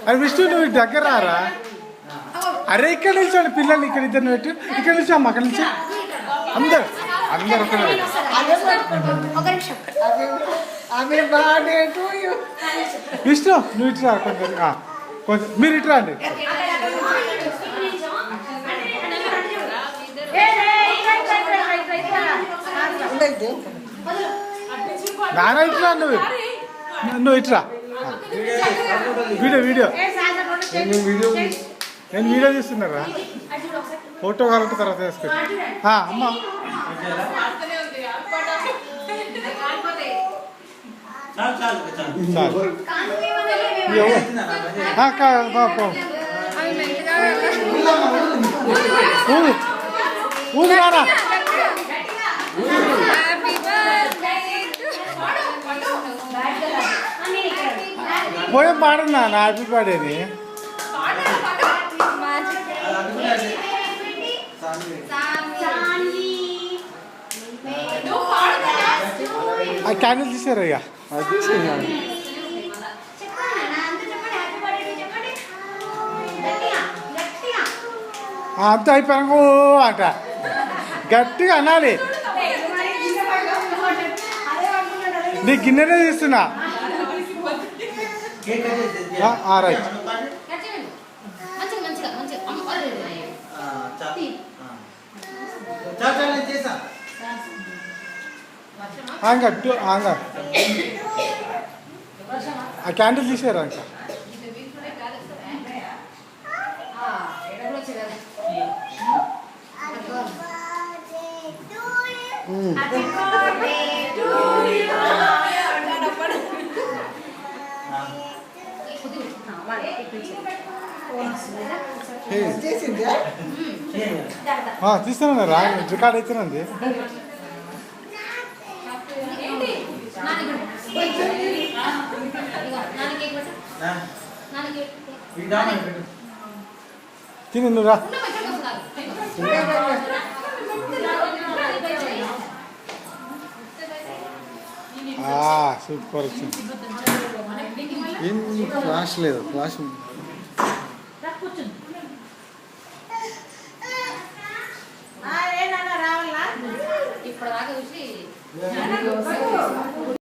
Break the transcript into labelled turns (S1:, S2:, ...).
S1: అది విష్ణు నువ్వు దగ్గర రారా. అరే ఇక్కడ నిల్చోండి పిల్లలు, ఇక్కడ ఇద్దరు పెట్టు, ఇక్కడ నిల్చో అమ్మ, అక్కడ నిల్చో. అందరు అందరు విష్ణు నువ్వు ఇట్రా, కొంచెం కొంచెం మీరు ఇట్రా అండి. నాన్న ఇట్రా, నువ్వు ఇట్రా. వీడియో వీడియో నేను వీడియో తీస్తున్నారా, ఫోటో కావాలంటే తర్వాత వేసుకోండి. అమ్మ ఊదిరారా, పోయే పాడన్నా నా హ్యాపీ బర్త్డేని. ఆ క్యాండిల్ తీసారు ఇక అంత అయిపోయాను అంట గట్టిగా అనాలి. నీ గిన్నెనే తీస్తున్నా. రైట్ గట్టు ఆ క్యాండిల్ తీసారా ఇంకా. తీస్తాను రా, రికార్డ్ అవుతుందండి. తిని నువ్వు రా. సూపర్ వచ్చింది. ఏం ఫ్లాష్ లేదు, ఫ్లాష్